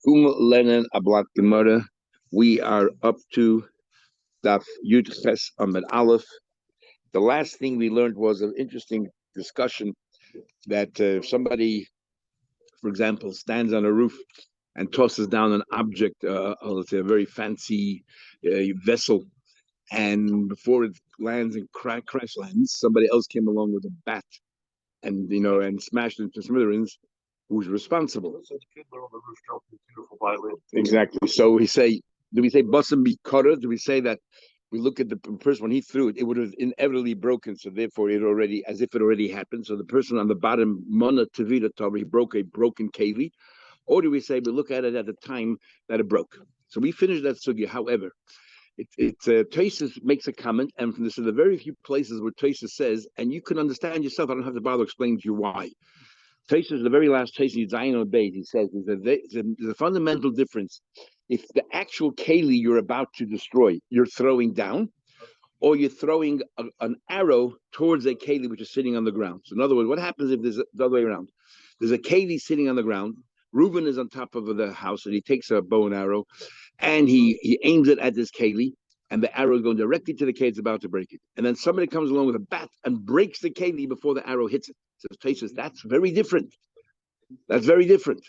Lenen Ablat Gemara. We are up to Daf Yud Ches Amid Aleph. The last thing we learned was an interesting discussion that if somebody, for example, stands on a roof and tosses down an object, let's say a very fancy vessel, and before it lands and crash lands, somebody else came along with a bat and smashed into smithereens. Who's responsible? So the kid on the roof dropped a beautiful violin. Exactly. So do we say basam bikara? Do we say that we look at the person when he threw it, it would have inevitably broken, so therefore it already, as if it already happened. So the person on the bottom, mana tavida tav, he broke a broken keli, or do we say we look at it at the time that it broke? So we finished that sugya. However, Tosfos makes a comment, and this is the very few places where Tosfos says, and you can understand yourself. I don't have to bother explaining to you why. Tosfos, the very last Tosfos, Zion obeyed. He says there's a fundamental difference. If the actual keli you're about to destroy, you're throwing down, or you're throwing an arrow towards a keli which is sitting on the ground. So in other words, what happens if there's the other way around? There's a keli sitting on the ground. Reuben is on top of the house, and he takes a bow and arrow, and he aims it at this keli, and the arrow is going directly to the keli. It's about to break it, and then somebody comes along with a bat and breaks the keli before the arrow hits it. Says Tosfos, that's very different. That's very different.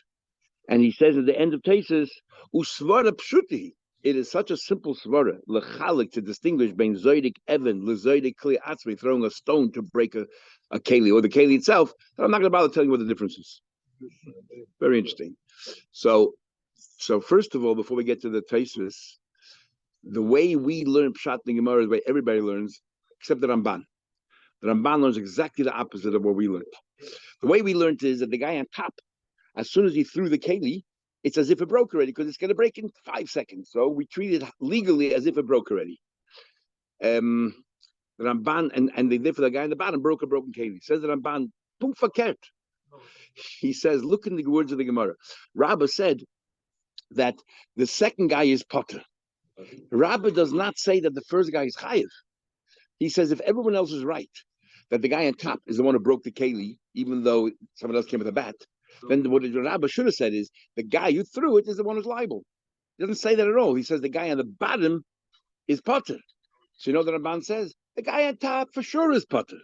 And he says at the end of Tosfos, usvara pshuti. It is such a simple svara, lechalik, to distinguish between zoidik even, lezoidik kli atzmi, throwing a stone to break a keli, or the keli itself, that I'm not going to bother telling you what the difference is. Very interesting. So first of all, before we get to the Tosfos, the way we learn Pshat in Gemara is the way everybody learns, except the Ramban. The Ramban learns exactly the opposite of what we learned. The way we learned is that the guy on top, as soon as he threw the keli, it's as if it broke already, because it's going to break in 5 seconds. So we treat it legally as if it broke already. The Ramban, and they did for the guy on the bottom, broke a broken keli. Says the Ramban, pum fakert. He says, look in the words of the Gemara. Rabbah said that the second guy is potter. Rabbah does not say that the first guy is chayiv. He says if everyone else is right, that the guy on top is the one who broke the keli, even though someone else came with a bat, then what the Rabbah should have said is the guy who threw it is the one who's liable. He doesn't say that at all. He says the guy on the bottom is potter. So you know what the Ramban says? The guy on top for sure is potter.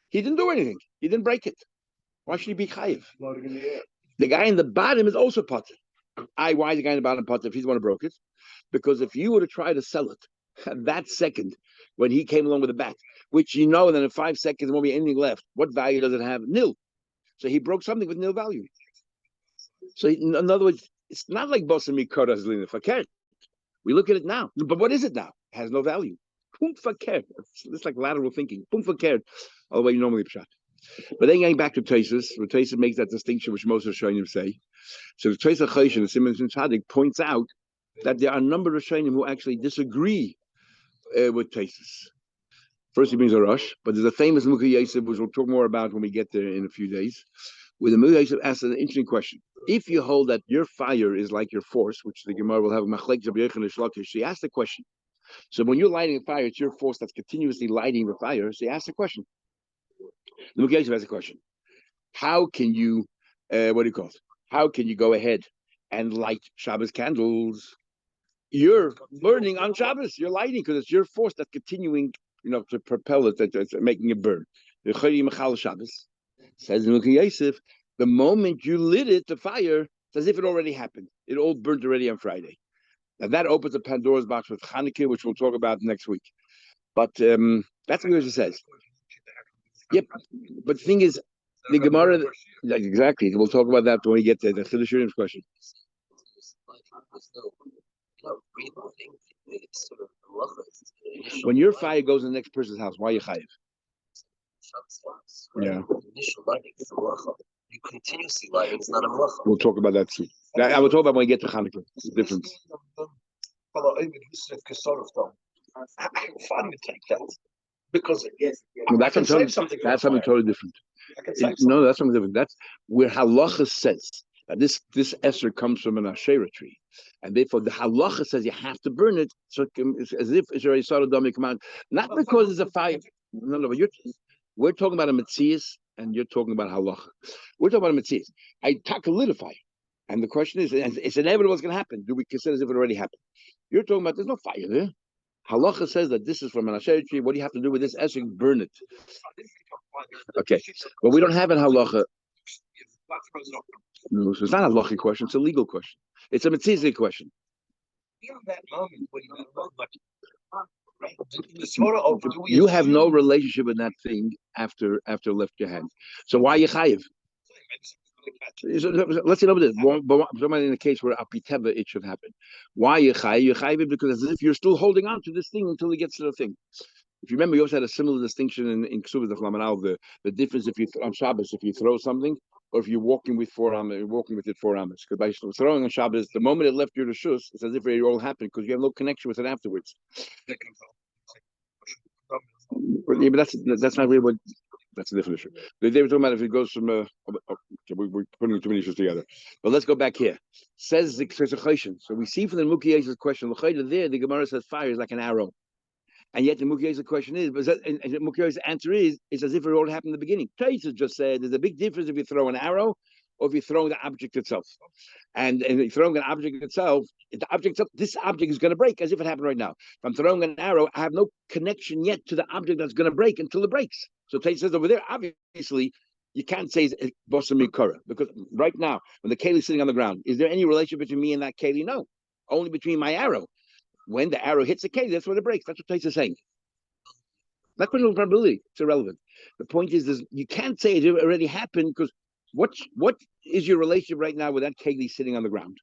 He didn't do anything. He didn't break it. Why should he be chayiv? The guy in the bottom is also potter. Why is the guy in the bottom potter if he's the one who broke it? Because if you were to try to sell it that second when he came along with a bat, which you know that in 5 seconds there won't be anything left, what value does it have? Nil. So he broke something with nil value. So in other words, it's not like Bosam Mikara Zlina Fakert. We look at it now. But what is it now? It has no value. Pum Fakert. It's like lateral thinking. Pum Fakert. All the way you normally pshat. But then getting back to Tosfos, where Tosfos makes that distinction, which most of the Rishonim say. So the Tosfos Choshen, the Simon Tzaddik, points out that there are a number of Rishonim who actually disagree with Tosfos. First, he brings a rush, but there's a famous Mukha Yosef, which we'll talk more about when we get there in a few days, where the Mukha Yosef asks an interesting question. If you hold that your fire is like your force, which the Gemara will have, she asks the question. So when you're lighting a fire, it's your force that's continuously lighting the fire. So he asks the question. The Mukha Yosef asks a question. How can you, how can you go ahead and light Shabbos candles? You're burning on Shabbos. You're lighting because it's your force that's continuing, to propel it, that's making it burn. Says Mukha Yosef, the moment you lit it, the fire, it's as if it already happened. It all burnt already on Friday. Now that opens a Pandora's box with Hanukkah, which we'll talk about next week. But that's what Yosef says. Yep. But the thing is, the Gemara, exactly. We'll talk about that when we get to the Chiddush Yudim's question. When your fire goes in the next person's house, why are you chayiv? Yeah. Initial lighting is a malacha. You continuously light, it's not a malacha. We'll talk about that too. I will talk about when we get to Hanukkah. It's the difference. How do you take that? Because that's something totally different. No, that's something different. That's where halacha says that this esser comes from an Asherah tree, and therefore the halacha says you have to burn it. So it's as if it's already started to come out, not because it's a fire. No, but we're talking about a metzias, and you're talking about halacha. We're talking about a metzias. I lit a fire, And the question is, and it's inevitable what's going to happen. Do we consider as if it already happened? You're talking about there's no fire there. Halacha says that this is from an asher tree. What do you have to do with this? Esrog, burn it. Okay, but we don't have an halacha. No, so it's not a halachic question. It's a legal question. It's a metzizik question. You have no relationship with that thing after it left your hand. So why are you chayiv? So let's see over this. But in the case where apiteva it should happen. Why you chayiv? You chayiv because as if you're still holding on to this thing until it gets to the thing. If you remember, you also had a similar distinction in Ksubas the Flamanal, the difference if you on Shabbos if you throw something or if you're walking with you're walking with it 4 amas. Because by throwing on Shabbos, the moment it left your reshus, it's as if it all happened because you have no connection with it afterwards. Yeah, but that's not really what. That's a different issue. They were talking about if it goes from okay, we're putting too many issues together. But let's go back here. Says the Chesachoshen. So we see from the Mukiyez's question, there the Gemara says fire is like an arrow. And yet the Mukiyez's question is, and the Mukiyez's answer is as if it all happened in the beginning. Taisa just said there's a big difference if you throw an arrow or if you're throwing the object itself. And if you're throwing an object itself, this object is going to break as if it happened right now. If I'm throwing an arrow, I have no connection yet to the object that's going to break until it breaks. So Taisa says over there, obviously, you can't say it's Bosa Mikara because right now, when the keli is sitting on the ground, is there any relationship between me and that keli? No, only between my arrow. When the arrow hits the keli, that's when it breaks. That's what Taisa is saying. Not question of probability; it's irrelevant. The point is you can't say it already happened because what is your relationship right now with that keli sitting on the ground?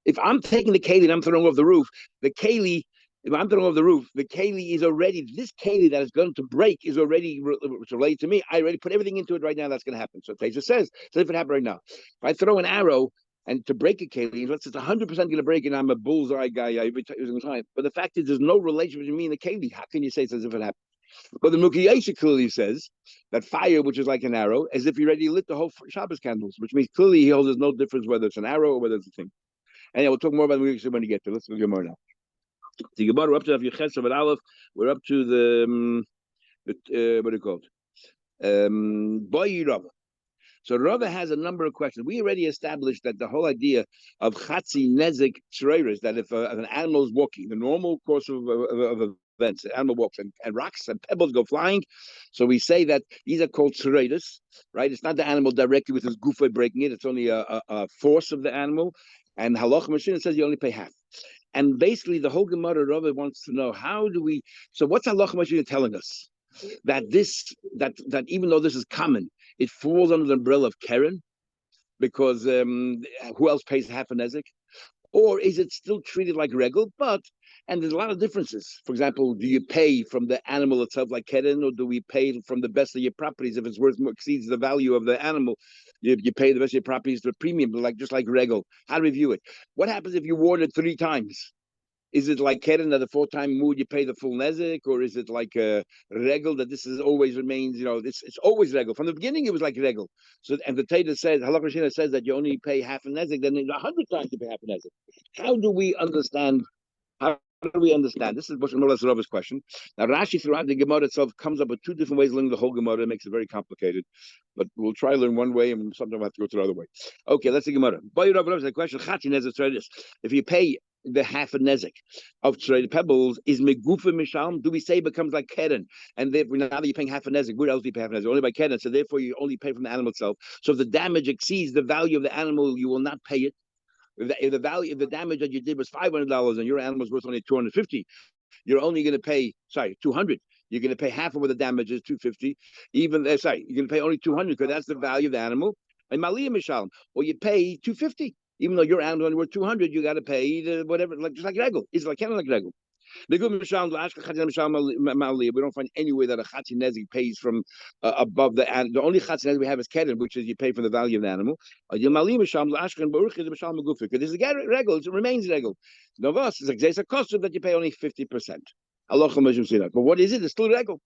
If I'm taking the keli and I'm throwing off the roof, the keli. If I'm throwing off the roof, the keli is already, this keli that is going to break is already related to me. I already put everything into it right now. That's going to happen. So Taisa says, so if it happened right now, if I throw an arrow and to break a keli, it's 100% going to break and I'm a bullseye guy every time. But the fact is there's no relationship between me and the keli. How can you say it's as if it happened? But the Mukiyesha clearly says that fire, which is like an arrow, as if he already lit the whole Shabbos candles, which means clearly he holds there's no difference whether it's an arrow or whether it's a thing. And yeah, we'll talk more about the Mukiyesha when we get to it. Let's go more now. The Gemara, we're up to Ches of Aleph. We're up to the what do you call it? Boy Rava. So Rava has a number of questions. We already established that the whole idea of Chatzi Nezik Shreiris, that if an animal is walking, the normal course of events, the animal walks and rocks and pebbles go flying. So we say that these are called Shreiris, right? It's not the animal directly with his gufa breaking it. It's only a force of the animal. And Halach Machine says you only pay half. And basically, the whole Gemara Rava wants to know how do we. So, what's Halacha Mashina telling us that that even though this is common, it falls under the umbrella of Keren, because who else pays half a nezek, or is it still treated like regal? And there's a lot of differences. For example, do you pay from the animal itself like Keren, or do we pay from the best of your properties if it's worth more, exceeds the value of the animal? You pay the best of your properties to a premium, just like regal. How do we view it? What happens if you ward it 3 times? Is it like Keren that the 4th time mood you pay the full nezek, or is it like a regal that this is always remains? It's always regal. From the beginning, it was like regal. So, and the Taita says, Halach Rishina says that you only pay half a nezek, then 100 times you pay half a nezek. How do we understand? This is more or less Rava's question. Now Rashi throughout the Gemara itself comes up with 2 different ways of learning the whole Gemara. It makes it very complicated, but we'll try to learn one way, and sometimes we'll have to go to the other way. Okay, let's see Gemara. The question: if you pay the half a nezek of trade pebbles, is megufa misham? Do we say it becomes like keren? And therefore, now that you're paying half a nezek, where else do you pay half a nezek? Only by keren. So therefore, you only pay from the animal itself. So if the damage exceeds the value of the animal, you will not pay it. If the damage that you did was $500 and your animal is worth only $250, you're only going to pay $200. You're going to pay half of what the damage is, $250. You're going to pay only $200 because that's the value of the animal. And maliyah mishalom, or you pay $250, even though your animal only worth $200, you got to pay the whatever, just like regal. It's like kind of like regal. We don't find any way that a chatzi nezik pays from above the animal. The only chatzi nezik we have is keren, which is you pay for the value of the animal. Because this is regal, it remains regal. Novas is a custom that you pay only 50%. But what is it? It's still regal.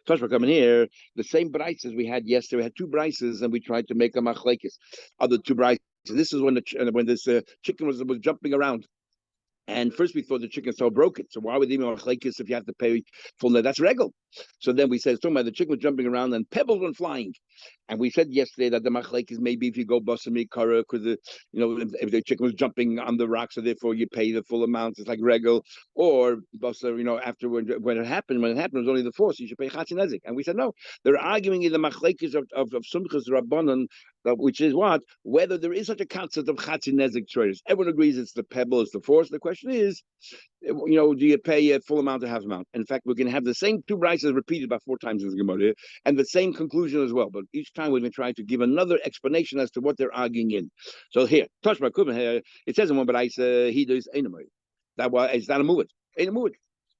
Toshma coming here, the same brises we had yesterday. We had 2 brises, and we tried to make a machlekes. Other 2 brises. This is when this chicken was jumping around. And first we thought the chicken so broke it. So why would even machlekes if you have to pay full net? That's regal. So then we said, it's talking about the chicken was jumping around and pebbles went flying. And we said yesterday that the machlek is maybe if you go basami kara, because if the chicken was jumping on the rock, so therefore you pay the full amount. It's like regal, or basa, after when it happened, it was only the four, so you should pay chatzin nezik. And we said no. They're arguing in the machlekes of sumchas rabbanon, which is what, whether there is such a concept of chatzin nezik traders. Everyone agrees it's the pebble, it's the force. The question is, do you pay a full amount or half amount? In fact, we're going to have the same two brises repeated about 4 times in the Gemara, and the same conclusion as well. But each time we're going to try to give another explanation as to what they're arguing in. So here, Toshma Kubin here, it says in one brise, he does enumary. That was it's not a muad. Ain't a muad.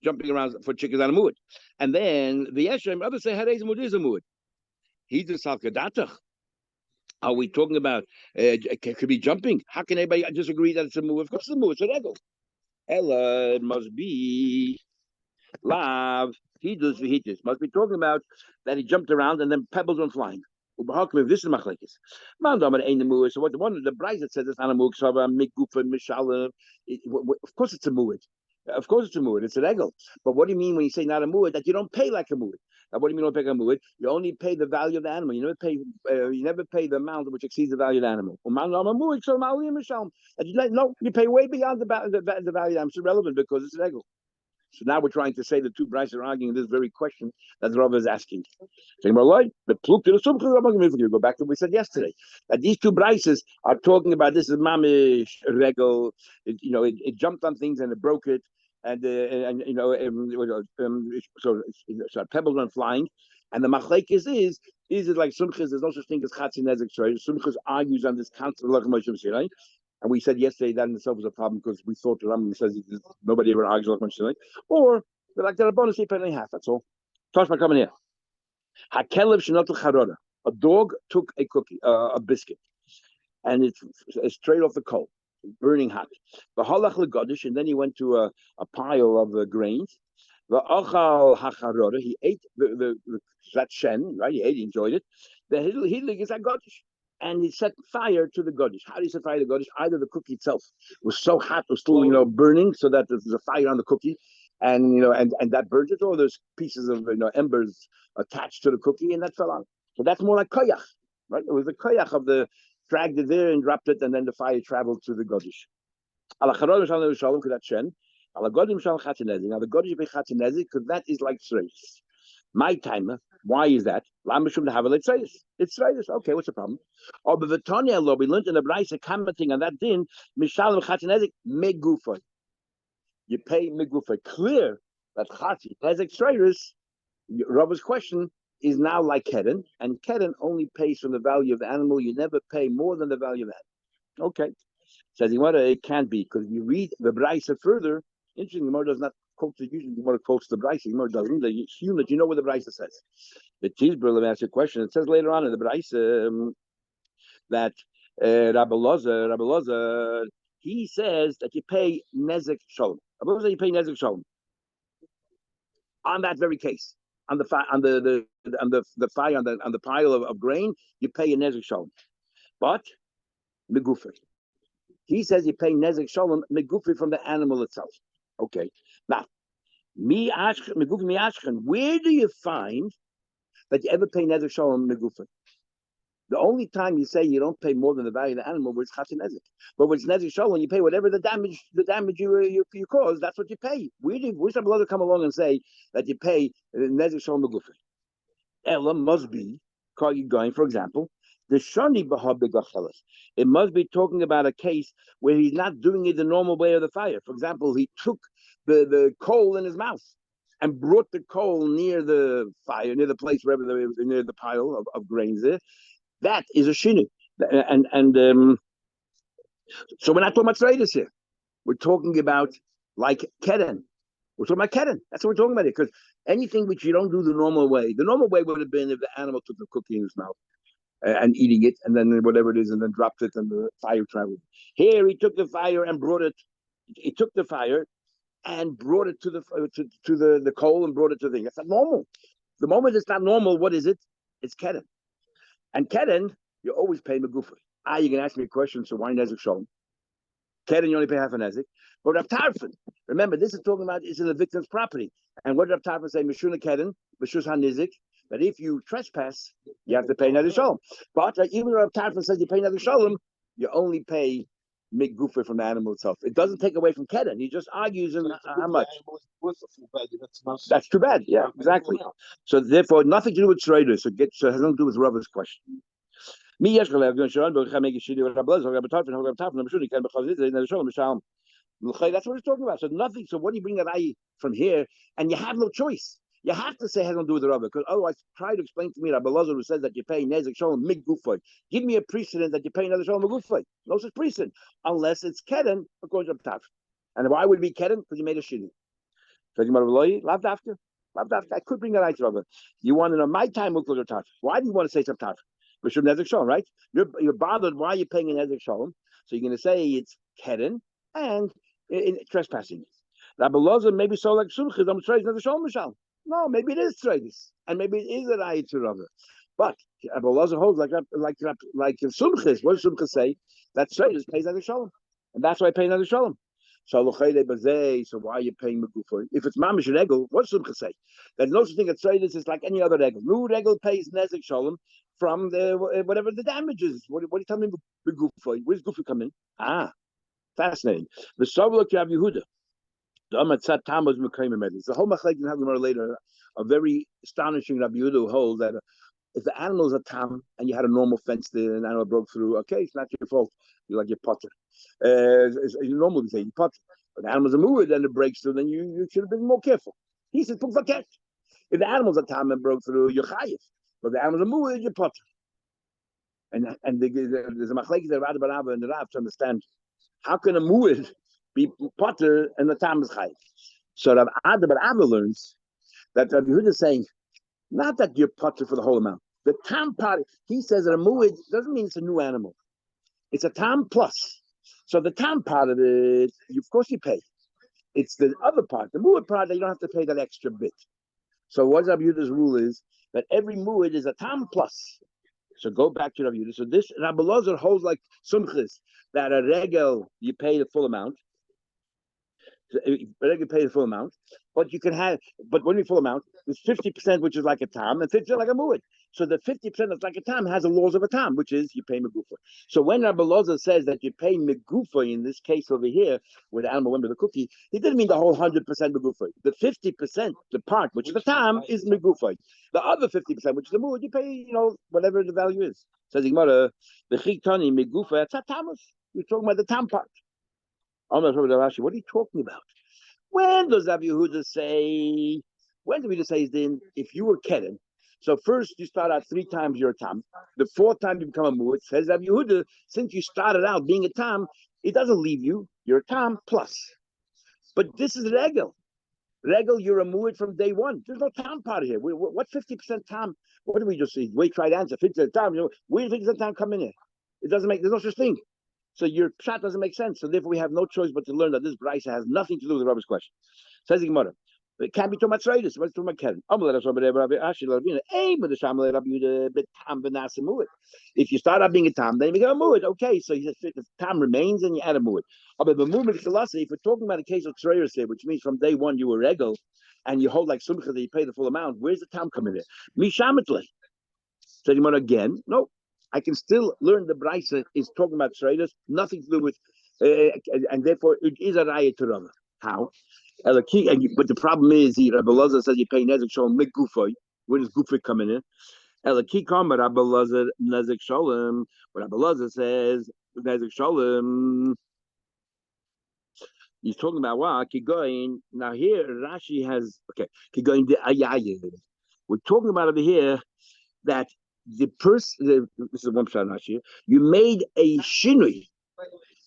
Jumping around for chickens on a muad. And then the Yeshem, others say Harez Muad is a muad. He does Salkadatach. Are we talking about could be jumping? How can anybody disagree that it's a muad? Of course it's a muad, it's a regal. Ella must be lav. He does vihitis. Must be talking about that he jumped around and then pebbles went flying. If this is machlekes, man, ain't the muad. So what the one of the bride that says it's not a muad, so migufa mishalim. Of course it's a muad. Of course it's a muad. It's a regal. But what do you mean when you say not a muad? That you don't pay like a muad. Now, what do you mean you don't pay like a muad? You only pay the value of the animal. You never pay the amount which exceeds the value of the animal. No, you pay way beyond the value of the animal. It's irrelevant because it's regal. So now we're trying to say the two brides are arguing this very question that the Rav is asking. Go back to what we said yesterday. That these two brises are talking about this is mamish regal. It jumped on things and it broke it, so pebbles went flying. And the machlekes is it like sumchas? There's no such thing as chatzin nezik. Sumchas argues on this concept of right? And we said yesterday that in itself was a problem because we thought the Rambam says nobody ever argues like much tonight. Or they're like they're a bonus you pay only half. That's all. Toshma coming here. Hakelev shenotel charora. A dog took a cookie, a biscuit, and it's straight off the coal, burning hot. The halach legodish, and then he went to a pile of grains. The achal hacharora. He ate the that shen, right? He enjoyed it. The hidlik is agodish. And he set fire to the godish. How do you set fire to the godish? Either the cookie itself was so hot, was still burning, so that there's a fire on the cookie, and that burns it, or there's pieces of embers attached to the cookie, and that fell on. So that's more like koyach, right? It was the koyach of the dragged it there and dropped it, and then the fire traveled to the godish. Now the godish be chatinezi because that is like sreis. My timer. Why is that? It's sreis. Okay, what's the problem? Or we learned in the Braisa commenting on that din, mishalim chatinezik megufa. You pay megufa. Clear that chatinezik sreis. Rabbi's question is now like keren, and keren only pays from the value of the animal. You never pay more than the value of that. Okay. Says it can't be because you read the Braisa further. Interesting, the Gemara does not quote the usually the Gemara quotes the Braisa. The Gemara doesn't. They assume that you know what the Braisa says. The Cheeseburger asks a question. It says later on in the Braisa that Rabbi Loza, he says that you pay nezek shalom. Rabbi Loza, you pay nezek shalom on that very case. On the fire, on the fire, on the pile of grain, you pay a nezek shalom, but megufer. He says you pay nezek shalom megufer from the animal itself. Okay, now me ashken. Where do you find that you ever pay nezek shalom megufer? The only time you say you don't pay more than the value of the animal, where it's chatzin nezek, but when it's nezek shalom, you pay whatever the damage you cause. That's what you pay. Where's Rabbi Loza come along and say that you pay nezek shalom megufer? Ella must be going, for example, the shani b'habegachelas. It must be talking about a case where he's not doing it the normal way of the fire. For example, he took the coal in his mouth and brought the coal near the fire, near the place wherever near the pile of grains there. That is a shinu, so we're not talking about traders here. We're talking about like keren. We're talking about keren. That's what we're talking about here. Because anything which you don't do the normal way would have been if the animal took the cookie in his mouth and eating it, and then whatever it is, and then dropped it, and the fire traveled. Here, he took the fire and brought it. He took the fire and brought it to the coal and brought it to the thing. That's not normal. The moment it's not normal, what is it? It's keren. And keren, you always pay megufa. You're gonna ask me a question. So why nezek shalom? Keren, you only pay half a nezik. But Rav Tarfon, remember, this is talking about is in the victim's property. And what Rav Tarfon say, Mishuna Keren, Mishus HaNizik, that if you trespass, you have to pay Neder Shalom. But even Rav Tarfon says you pay Neder Shalom, you only pay Migufa from the animal itself. It doesn't take away from Keren. He just argues in how much. That's too bad. Yeah, exactly. So therefore, nothing to do with Schrader. So it has nothing to do with Rabba's question. That's what he's talking about. So nothing. So what do you bring that eye from here? And you have no choice. You have to say it has nothing to do with the Rabba, because otherwise, try to explain to me Rabbi Lazar who says that you pay Nezek Shalom Migufay. Give me a precedent that you pay Nezek Shalom Migufay. No such precedent, unless it's Keren according to Tav. And why would it be Keren? Because you made a shitty. I could bring that eye to Rabba. You want to know my time will go to Tav. Why do you want to say some Tav? We should Nezek Shalom, right? You're bothered why you're paying a Nezek Shalom. So you're going to say it's Keren and in trespassing. Rabbi Lazar maybe so like Sumchis. I'm trading Nezek Shalom Mishal. No, maybe it is tradis, and maybe it is a raya to Rabba. But Rabbi Lazar holds like Sumchis. What does Sumchis say? That tradis pays Nezek Shalom, and that's why I pay Nezek Shalom. So why are you paying Megufo? If it's Mamish Regel, what does Sumchis say? There's no such thing as traders is like any other Regel. No Regel pays Nezek Shalom from the whatever the damage is. What do you tell me Megufo? Where's Gufu come in? Fascinating. The Sovlok Rav Yehuda. The whole machlek in Hagmar later, a very astonishing Rabbi Yehuda who holds that if the animal is a tam and you had a normal fence there and an animal broke through, okay, it's not your fault. You're like your potter. You normally say you potter. But the animal's a muad and it breaks through, then you should have been more careful. He says, if the animal's a tam and broke through, you're chayiv. But the animal's a muad, you're potter. And there's a machlek that Rad Barabba and the Rav to understand how can a muad be potter and the tam is chayiv. So Rav Ada Bar Abba learns that Rabbi Yehuda is saying, not that you're potter for the whole amount. The tam part, he says that a muad doesn't mean it's a new animal. It's a tam plus. So the tam part of it, of course you pay. It's the other part, the muad part, that you don't have to pay that extra bit. So what Rabbi Yehuda's rule is that every muad is a tam plus. So go back to Rabbi Yehuda. So this Rabbi Lazar holds like Sumchis, that a regel you pay the full amount. You pay the full amount, but you can have. But when you full amount, there's 50% which is like a tam, and 50% like a muad. So the 50% that's like a tam has the laws of a tam, which is you pay megufa. So when Rabbi Loza says that you pay megufa in this case over here, where the animal went with the cookie, he didn't mean the whole 100% megufa. The 50%, the part which is the tam, is megufa. The other 50%, which is the muad, you pay whatever the value is. Says Gemara, the chitani megufa. It's a tamus. You're talking about the tam part. What are you talking about? When does Rabbi Yehuda say? When do we just say then if you were Keren? So first you start out 3 times you're a tam. The 4th time you become a muad. Says Rabbi Yehuda, since you started out being a tam, it doesn't leave you. You're a tam plus. But this is regel. Regel, you're a muad from day one. There's no tam part here. What 50% tam? What do we just see? Wait, try to answer. 50% tam. Where does 50% tam come in here? It doesn't make. There's no such thing. So your pshat doesn't make sense. So therefore, we have no choice but to learn that this brisa has nothing to do with the Rabbi's question. Says the Gemara, it can't be too much right. What's too much Keren? If you start out being a tam, then you become a muad. Okay, so the tam remains and you add a muad. But the movement is if we're talking about a case of tzreirus here, which means from day one you were regel, and you hold like sumcha that you pay the full amount, where's the tam coming in? Mishametle. Says the Gemara again, no. I can still learn the brisa is talking about traders, nothing to do with, and therefore it is a raya to Rava. How? But the problem is, Rabbi Lazar says you pay nezek shalom mikgufay. Where does gufay come in? Elaki kama Rabbi Lazar nezek shalom. What Rabbi Lazar says nezek shalom. He's talking about what kigoin. Now here Rashi has kigoin the ayayim. We're talking about over here that the person, this is one shot last year, you made a shinui.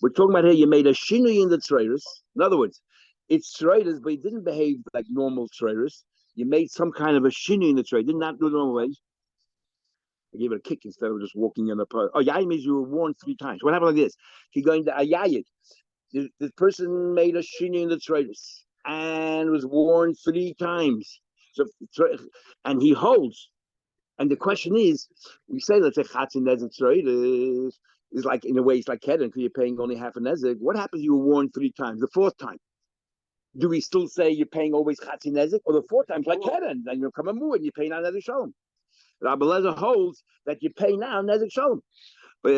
We're talking about here, you made a shinui in the traders. In other words, it's traders, but it didn't behave like normal traders. You made some kind of a shinui in the trade, did not do it the normal way. I gave it a kick instead of just walking in the part. Oh, yai means you were warned 3 times. What happened like this? He going to ayayit. The person made a shinui in the traders and was warned 3 times. So, and he holds. And the question is, we say, let's say, Chatzin doesn't trade. is like, in a way, it's like Kedin, because you're paying only half a nezek. What happens if you were warned 3 times? The 4th time, do we still say you're paying always chatzi nezek? Or the 4th time, like Kedin, then you come a mu and you pay now nezek shalom. Rabbi Lezer holds that you pay now nezek shalom. He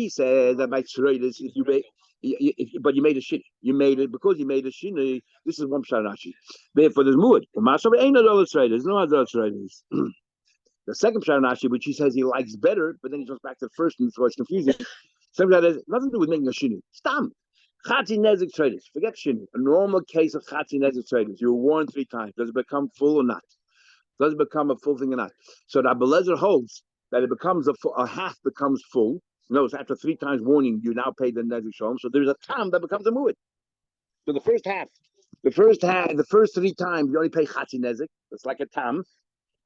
said that by tzroidus, if you made, but you made a shitty. You made it because you made a shitty. This is one pshat Rashi. Therefore, there's muad. There's no other tzroidus. The second pshat Rashi, which he says he likes better, but then he goes back to the first, and so it's confusing. Second pshat has nothing to do with making a shitty. Stam. Chatzi nezik tzroidus. Forget shitty. A normal case of chatzi nezik tzroidus. You were warned 3 times. Does it become full or not? Does it become a full thing or not? So the Abelezer holds that it becomes a half becomes full. Notice after 3 times warning, you now pay the Nezek Shalom. So there's a tam that becomes a mu'id. So the first 3 times, you only pay Chatzi Nezek. It's like a tam.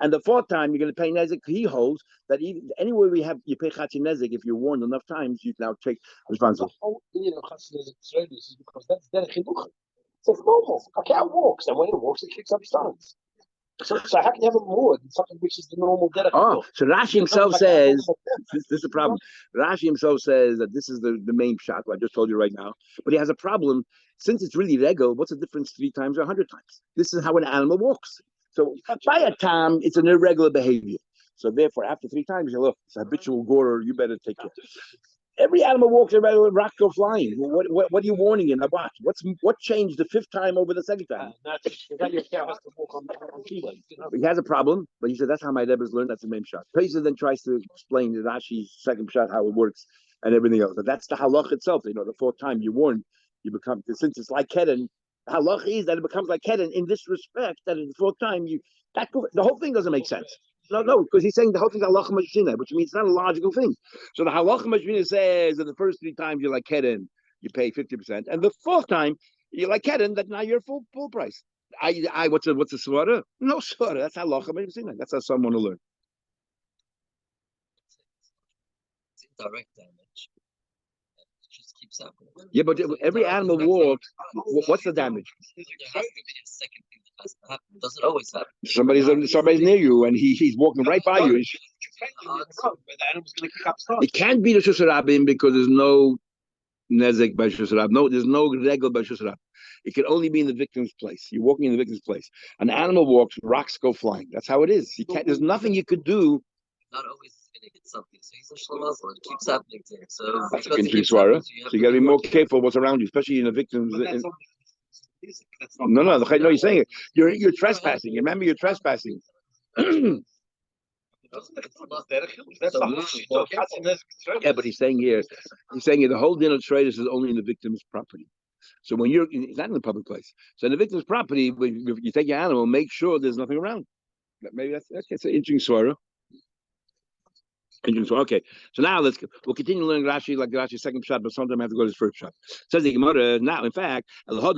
And the 4th time, you're going to pay Nezek. He holds that anywhere you pay Chatzi Nezek, if you're warned enough times, you now take responsibility. The whole idea of Chatzi Nezek is because that's derech chinuch. It's normal. A cow walks, and when it walks, it kicks up stones. So how can you have a more than something which is the normal derech? Oh, so Rashi himself says, this is the problem. Rashi himself says that this is the main shot, I just told you right now. But he has a problem. Since it's really rego, what's the difference 3 times or 100 times? This is how an animal walks. So by a time, it's an irregular behavior. So therefore, after 3 times, you look, it's a habitual gorer, you better take care. Every animal walks around with rock go flying. What are you warning in? What changed the 5th time over the 2nd time? He has a problem, but he said that's how my Rebbe's learned. That's the main shot. Pesa then tries to explain the Rashi's 2nd shot how it works and everything else. But that's the halach itself. The 4th time you warn, you become, since it's like Kedin. The halach is that it becomes like Kedin in this respect that in the 4th time the whole thing doesn't make sense. No, because he's saying the whole thing is halacha mashina, which means it's not a logical thing. So the halacha mashina says that the first 3 times you're like Kedin, you pay 50%, and the 4th time you're like Kedin, that now you're full price. What's the swara? No swara. That's halacha mashina. That's how someone will learn. It's indirect damage. It just keeps happening. Yeah, but every animal walks. What's the damage? There has to be a second thing that has to happen. It doesn't always happen. Somebody's near you, and he's walking right by you. It can't be the shusarabim because there's no nezek by shusarab. No, there's no regel by shusarab. It can only be in the victim's place. You're walking in the victim's place. An animal walks, rocks go flying. That's how it is. You can't. There's nothing you could do. Not always going to hit something. So he's a shlamazel. It keeps happening to him. So that's a swara. So you got to be more careful what's around you, especially in the victim's. No, you're saying it. You're trespassing. Remember, you're trespassing. Yeah, but he's saying here the whole din of traders is only in the victim's property. So when it's not in the public place. So in the victim's property, when you take your animal, make sure there's nothing around. Maybe that's an interesting swara. Okay, so now we'll continue learning Rashi like Rashi's 2nd shot, but sometime I have to go to his 1st shot. Says the Gemara now. In fact, so why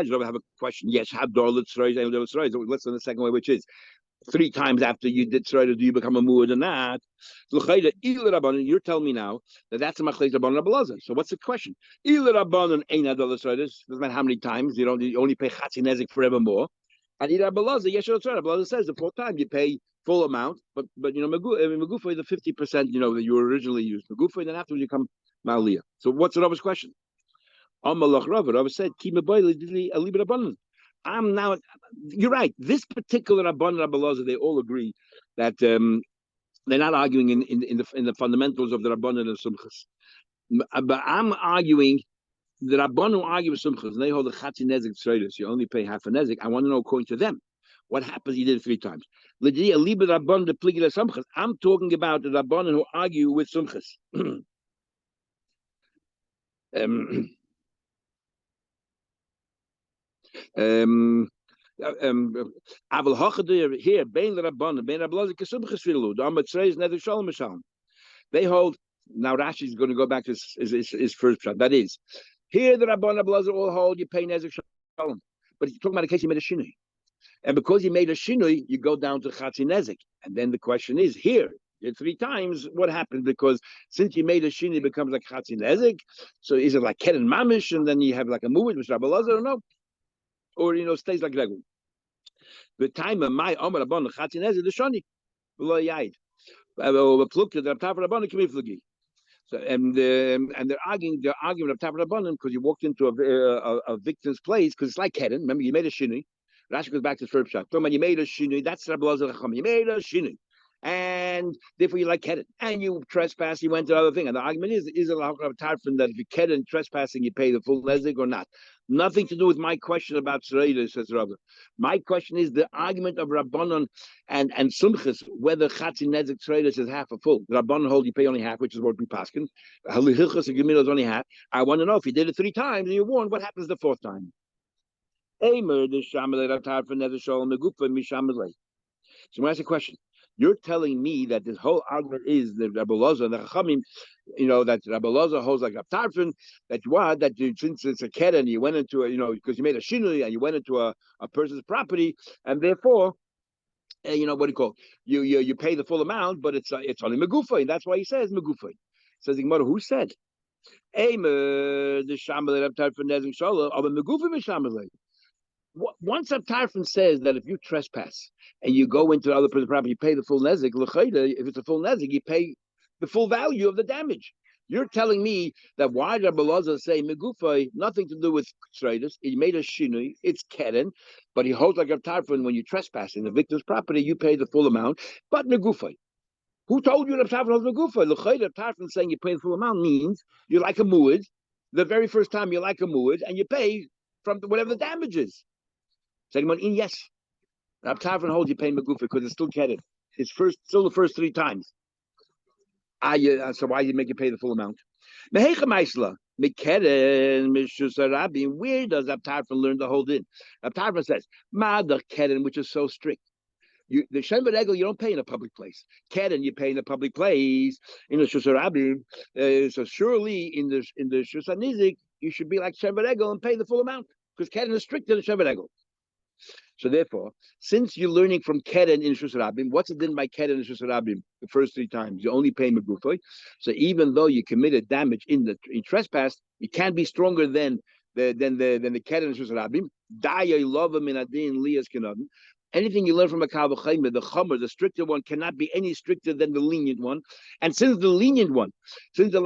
did Rabbi have a question? Yes, have let's learn the second way, which is 3 times after you did tzroida, do you become a muad or not? You're telling me now that's a machlek rabbanon Abelezer. So what's the question? Doesn't matter how many times you only pay chatzi nezek forevermore. And Abelezer says the 4th time you pay full amount, but Megufa the 50% that you originally used. Megufa, then afterwards you come Maliyah. So what's the Rabba's question? Rabba said, I'm now. You're right. This particular Rabban Abelezer, they all agree that they're not arguing in the fundamentals of the Rabbanan and Sumchas. But I'm arguing the Rabban who argue with Sumchas, and they hold the Chatzi Nezek Tzreidos. You only pay half a Nezek. I want to know according to them. What happens? He did it 3 times. I'm talking about the Rabbanan who argue with Sumchas. Here, Bein Rabbanan, Bein Abelezer Kesumchas Filu. The Amad Tzreidos Nezek Shalom Mishal. They hold. Now Rashi is going to go back to his 1st shot. That is, here the Rabbanan Abelezer all hold you pay Nezek Shalom, but he's talking about a case he made a shinui. And because you made a shinui, you go down to chatzi nezek. And then the question is, here, 3 times, what happened? Because since you made a shinui, it becomes like chatzi nezek. So is it like Keren Mamish, and then you have like a mu'id, which Rabbi Lazar, or no? Or, stays like regular. The time of my Omer Rabban, chatzi nezek, the shani. So and they're arguing of Tavra Rabbanim because you walked into a victim's place because it's like Keren. Remember, you made a shinui. Rashi goes back to his first shot. You made a shinui. That's Rabbi Lazar Chacham. You made a shinui, and therefore you like Keren. And you trespass. You went to the other thing. And the argument is a tarfin that if you Keren trespassing, you pay the full nezig or not. Nothing to do with my question about Tzreida, says Rabbi. My question is the argument of Rabbanon and Sumchis, whether Chatzi Nezek Tzreida is half or full. Rabbanon hold you pay only half, which is what we paskin. Hilchos and Gemila is only half. I want to know if you did it 3 times and you're warned, what happens the 4th time? So when I ask a question, you're telling me that this whole argument is that Rabbi Loza and the Chachamim, that Rabbi Loza holds like a tarfin, since it's a keren, you went into because you made a shinui and you went into a person's property, and therefore, what do you call it? You pay the full amount, but it's only megufay. That's why he says megufay. Says the Gemara, who said? Once a tarfin says that if you trespass and you go into the other person's property, you pay the full nezik. If it's a full nezik, you pay the full value of the damage. You're telling me that why did Rabbi Lazar say megufay, nothing to do with traders? He made a shinui, it's keren, but he holds like a tarfin when you trespass in the victim's property, you pay the full amount, but megufay. Who told you that tarfin holds megufay? The tarfin saying you pay the full amount means you're like a muad. The very first time you're like a muad, and you pay from whatever the damage is. Second in yes. Rab Tarfon holds you pay Megufa because it's still ketted. It's still the first 3 times. So why you make you pay the full amount? Where does Rab Tarfon learn to hold in? Rab Tarfon says, Madach Keren, which is so strict. The Shem Regel you don't pay in a public place. Keren you pay in a public place in the Shusarabim. So surely in the Shusanizik you should be like Shem Regel and pay the full amount because Keren is stricter than Shem Regel. So therefore, since you're learning from Keren in Shus Rabim, what's it then by Keren in Shus Rabim? The first 3 times you only pay Megufoy. So even though you committed damage in trespass, you can't be stronger than the Keren in Shus Rabim. Daya lova min adin liyas kenadin. Anything you learn from a Kal V'Chaymer, the Chomer, the stricter one, cannot be any stricter than the lenient one. And since the lenient one, since the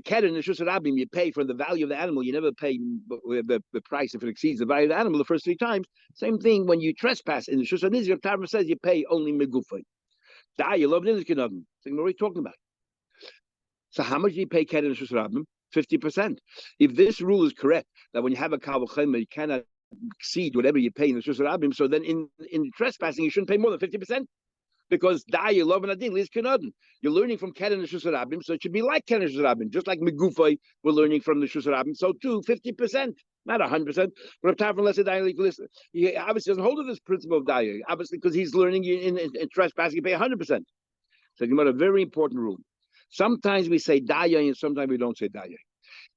Keren in Shus Rabim, you pay for the value of the animal, you never pay the price if it exceeds the value of the animal the first 3 times. Same thing when you trespass in the Shus Nizir, Tarma says you pay only Megufay. Da, you love Nizir Kenadin. So what are we talking about? So how much do you pay Keren in Shus Rabim? 50%. If this rule is correct, that when you have a Kal V'Chaymer, you cannot exceed whatever you pay in the Shus Rabim, so then in trespassing you shouldn't pay more than 50%. Because you're learning from Keren and Shus Rabim, so it should be like Keren and Shus Rabim, just like Megufay we're learning from the Shus Rabim. So too, 50%, not 100%. But he obviously doesn't hold to this principle of Daya, obviously because he's learning in trespassing you pay 100%. So you got a very important rule. Sometimes we say Daya and sometimes we don't say Daya.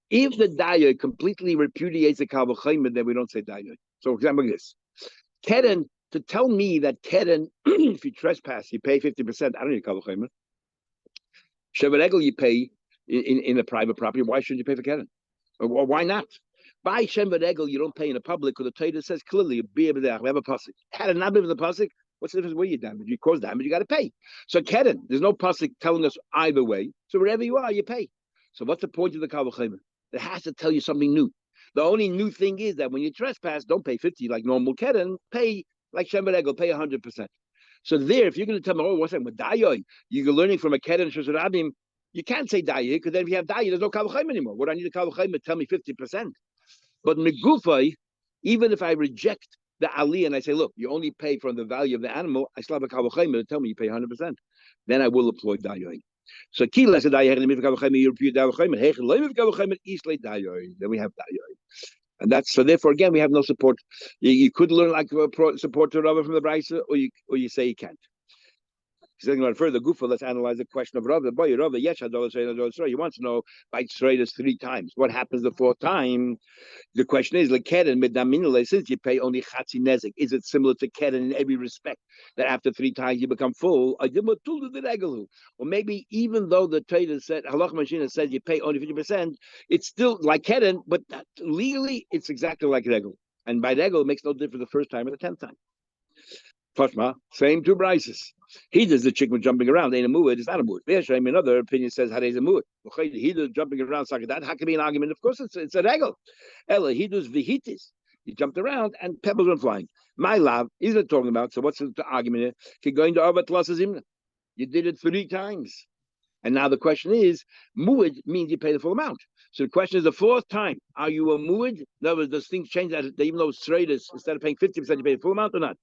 If the Daya completely repudiates the Kal V'Chaymer, then we don't say Daya. So for example, this Keren, to tell me that Keren, if you trespass, you pay 50%. I don't need Kal V'Chaymer. Shevaregel, you pay in a private property. Why shouldn't you pay for Keren? Or why not? By Shevaregel, you don't pay in a public because the Torah says clearly, we have a pasuk. Keren not in the pasuk. What's the difference where you damage? You cause damage, you got to pay. So Keren, there's no pasuk telling us either way. So wherever you are, you pay. So what's the point of the Kal V'Chaymer? It has to tell you something new. The only new thing is that when you trespass, don't pay 50 like normal Keren. Pay like Shem Regel, pay 100%. So there, if you're going to tell me, what's that? With Dayoy, you're learning from a Keren Shus Rabim, you can't say Dayoy, because then if you have Dayoy, there's no Kal V'Chaymer anymore. What do I need a Kal V'Chaymer? Tell me 50%. But Megufay, even if I reject the Ali and I say, look, you only pay from the value of the animal, I still have a Kal V'Chaymer to tell me you pay 100%. Then I will employ Dayoy. So Kila said Dayoy, then we have Dayoy. And that's so. Therefore, again, we have no support. You could learn like support to Rava from the Brisa, or you say you can't. Saying about further, Gufa, let's analyze the question of Rava. Boy, Rava, yes, he wants to know by Tzreidas 3 times. What happens the 4th time? The question is, like Keren Medaminale, since you pay only Chatzi Nezek, is it similar to Keren in every respect? That after 3 times you become full? Or maybe even though the Torah said, Halach Mashina says you pay only 50%, it's still like Keren, but legally it's exactly like Regel. And by Regel, it makes no difference the first time or the 10th time. Tashma, same two brises. He does the chicken jumping around, ain't a muad, it's not a muad. Veshaim, another opinion says, how is a muad? He does jumping around, like that. How can be an argument? Of course, it's a regal. Ella, he does vihitis. He jumped around and pebbles went flying. My love, he's not talking about. So what's the argument here? Keep going to Arbat Lasazimna. You did it 3 times. And now the question is, muad means you pay the full amount. So the question is, the 4th time, are you a muad? In other words, does things change that even though it's straight, instead of paying 50%, you pay the full amount or not?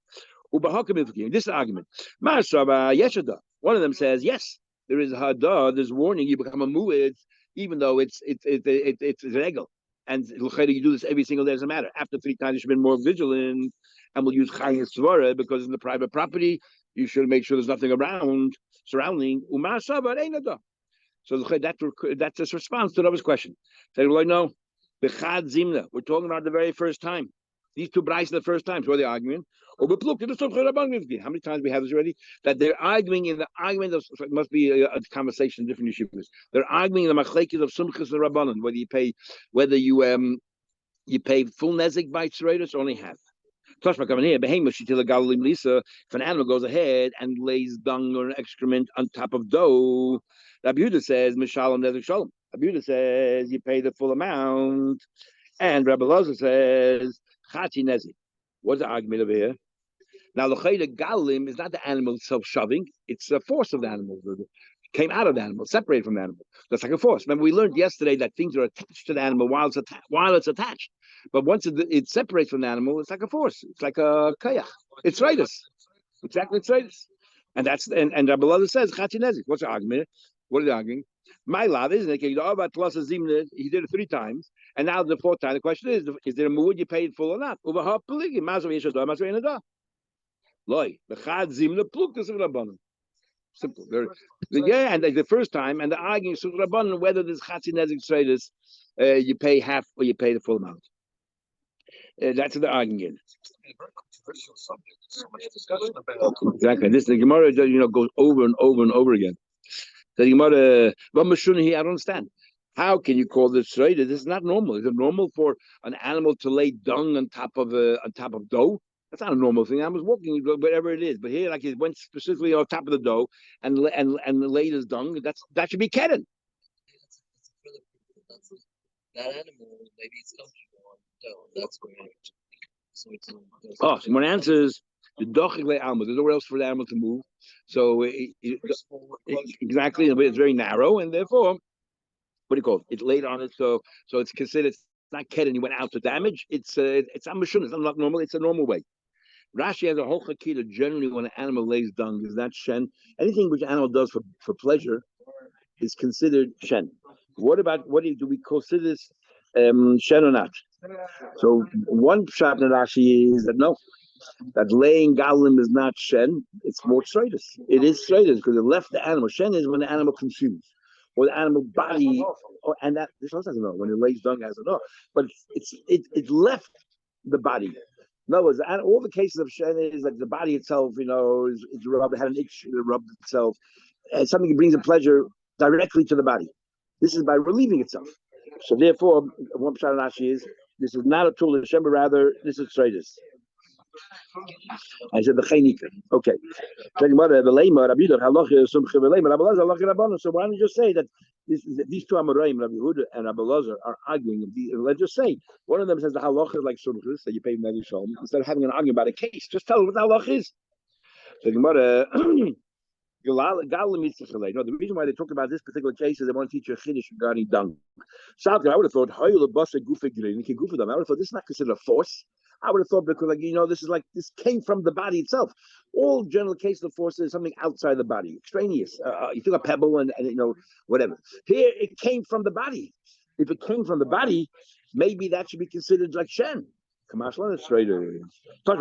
This is the argument. One of them says, yes, there is hada, there's warning, you become a muad, even though it's regal. And you do this every single day, doesn't matter. After 3 times, you should be more vigilant, and we'll use chayim svara because in the private property, you should make sure there's nothing around, surrounding. So that's his response to Rabbi's question. Say, well, no, we're talking about the very first time. These 2 brides the first time. So what are they arguing? How many times we have this already? That they're arguing in the argument of, it must be a conversation in different yeshivas. They're arguing in the machlekes of sumchas and rabbanon, whether you pay full nezik by tzreiros or only half. If an animal goes ahead and lays dung or excrement on top of dough, Rabbi Yehuda says, Mishalom nezik shalom. Rabbi Yehuda says, you pay the full amount. And Rabbi Loza says, Chati nezik. What's the argument over here? Now, the galim is not the animal itself shoving, it's the force of the animal. It came out of the animal, separated from the animal. That's like a force. Remember, we learned yesterday that things are attached to the animal while it's attached. But once it separates from the animal, it's like a force. It's like a kayach. It's rightus. Exactly, it's rightus. And Rabbi Loza says, Chati nezik. What's the argument? What are they arguing? My love, isn't it? He did it 3 times, and now the 4th time. The question is there a mood you paid full or not? Simple. Yeah, and the first time, and the arguing whether this chatzi nezik traders, you pay half or you pay the full amount. That's the arguing. A very controversial subject. So much discussion about. Exactly. This the Gemara, goes over and over and over again. The Gemara, I don't understand. How can you call this trader? This is not normal. Is it normal for an animal to lay dung on top of dough? That's not a normal thing. I was walking, whatever it is, but here, like, it went specifically on top of the dough and laid his dung. That should be kedden. That animal, maybe it's comfortable on dough. That's great. So someone answers the dochik le alma. There's nowhere else for the animal to move. So exactly, it's very narrow, and therefore, what do you call it? It laid on it, so it's considered. It's not kedden. You went out to damage. It's amashun. It's not normal. It's a normal way. Rashi has a whole chakita. Generally, when an animal lays dung, is not shen. Anything which an animal does for pleasure is considered shen. What do we consider this shen or not? So one pshat in Rashi is that no, that laying galim is not shen. It's more straightest. It is straightest because it left the animal. Shen is when the animal consumes, or the animal body, and that this also doesn't know when it lays dung has know. But it left the body. In other words, all the cases of shen is like the body itself, is rubbed, had an itch, it rubbed itself, and something that brings a pleasure directly to the body. This is by relieving itself. So therefore, one pshat Rashi is this is not a tool of Hashem, but rather this is straightest. I said the chaynika. Okay. So why don't you just say that these 2 Amoraim, Rabbi Yehuda and Rabbi Lazar, are arguing? Let's just say one of them says the halach is like sumchus, that you pay Negi Shalom, instead of having an argument about a case. Just tell them what the halach is. So the reason why they talk about this particular case is they want to teach you a chiddush regarding dung. I would have thought, I would have thought this is not considered a force. I would have thought because this came from the body itself. All general cases of force is something outside the body, extraneous. You took a pebble and whatever. Here it came from the body. If it came from the body, maybe that should be considered like shen. Kamashlan is straighter. If a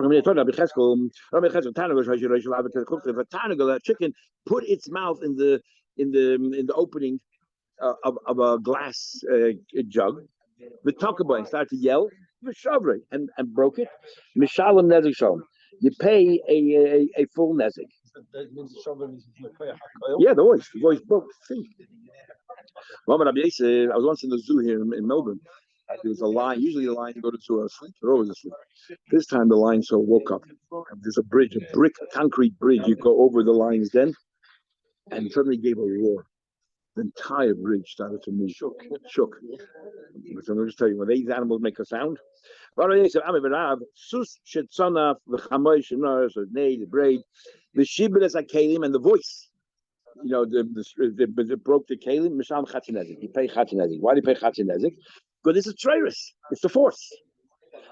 tanagal, a chicken, put its mouth in the opening of a glass jug, the talkaboy started to yell, and broke it. Mishalom nezik shalom. You pay a full nezik. Yeah, the voice broke. See. I was once in the zoo here in Melbourne. There was a line. Usually the line go to asleep. They're always asleep. This time the line woke up. There's a bridge, a brick concrete bridge. You go over the lines then, and suddenly gave a roar. The entire bridge started to move. Shook. So I'm just tell you, when these animals make a sound, the braid, the shibboleth akalim, and the voice. You know, the broke the kalim. Misham chatzinezik. You pay chatzinezik. Why do you pay chatzinezik? Because it's a trairus. It's the force.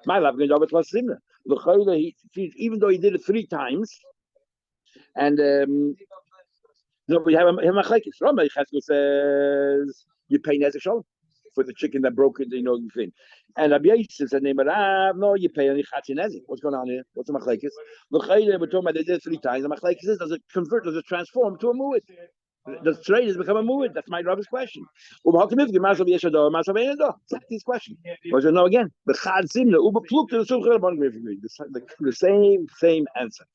My love going over plus simna. Even though he did it 3 times, and no, we have a machlekes. Rambam Cheskel says you pay nezik shalom for the chicken that broke it, the thing. And Rabbi Yosef said, no, you pay only chatzin nezik. What's going on here? What's the machlekes? L'chayre, we're talking about they did it 3 times. The machlekes is, does it transform to a mu'id? Does trade has become a mu'id? That's my Rabbi's question. Exactly his question. Was no again? The same answer.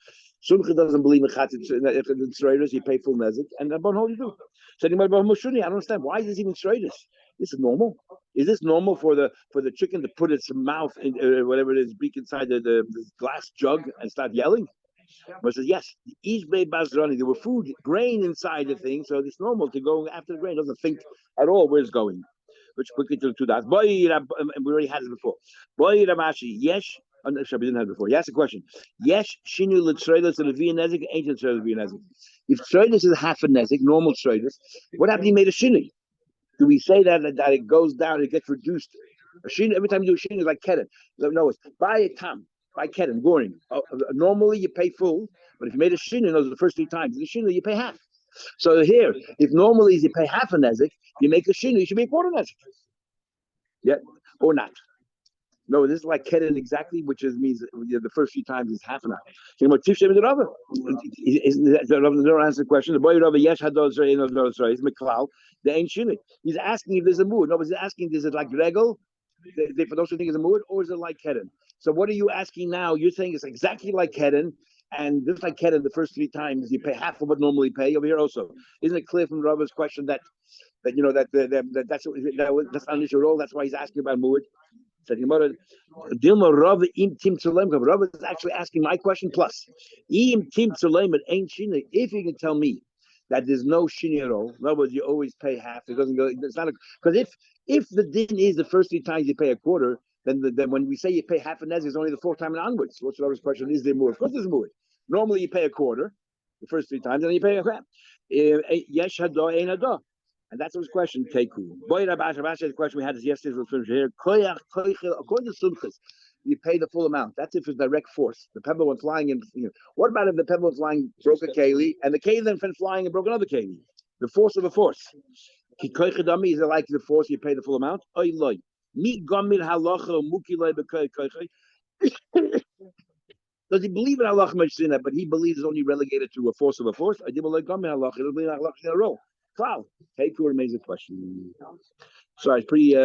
Sumcha doesn't believe in chatzit. If it's traders, you pay full nezik, and then what you do? So I don't understand why is this even traders. This is normal. Is this normal for the chicken to put its mouth in whatever it is, beak inside the glass jug and start yelling? But says yes, each bay bazrani, there were food, grain inside the thing, so it's normal to go after the grain. Doesn't think at all where it's going. Which quickly to that. And we already had it before. Boy Ramashi, yes. We didn't have it before. He asked a question. Yes, shinu l'treilas and levian nezik, ancient treilas levian nezik. If treilas is half a nezik, normal treilas, what happened? He made a shinu. Do we say that it goes down, it gets reduced? A shinu, every time you do a shinu, is like keren. No, it's by a tam, by keren, goring. Normally you pay full, but if you made a shinu, those are the first 3 times. The shinu, you pay half. So here, if normally you pay half a nezik, you make a shinu, you should be a quarter nezik. Yeah, or not. No, this is like keren exactly, which means the first 3 times is half an hour. So what Tish the Rava? Don't answer the question. The boy Rava, yes, hados is Miklal. The ain't shini. He's asking if there's a mood. No, he's asking, is it like regal? For those who think it's a mood, or is it like keren? So what are you asking now? You're saying it's exactly like keren, and just like keren, the first 3 times you pay half of what normally pay over here also. Isn't it clear from Rava's question that's not an issue at all? That's why he's asking about mood. Said Dilma Rav im Tim Tzolem. Rav is actually asking my question plus. Im Tim Tzolem it ain't shini. If you can tell me that there's no shini at all, in other words, you always pay half. It doesn't go. It's not because if the din is the first 3 times you pay a quarter, then when we say you pay half a nez, it's only the 4th time and onwards. What's Rav's question? Is there more? Of course, there's more. Normally you pay a quarter the first 3 times, and then you pay a crap. Yesh hado ein hado. And that's his question. Teku. Boy, the question we had is yesterday. According to Sumchas, you pay the full amount. That's if it's direct force. The pebble went flying in. What about if the pebble was flying, broke a keli, and the keli then went flying and broke another keli? The force of the force. Is it like the force? You pay the full amount. Does he believe in Allah that? But he believes it's only relegated to a force of a force. I did believe in Allah. He doesn't believe in Allah in a row. Cloud. Take who remains a question. So it's pretty.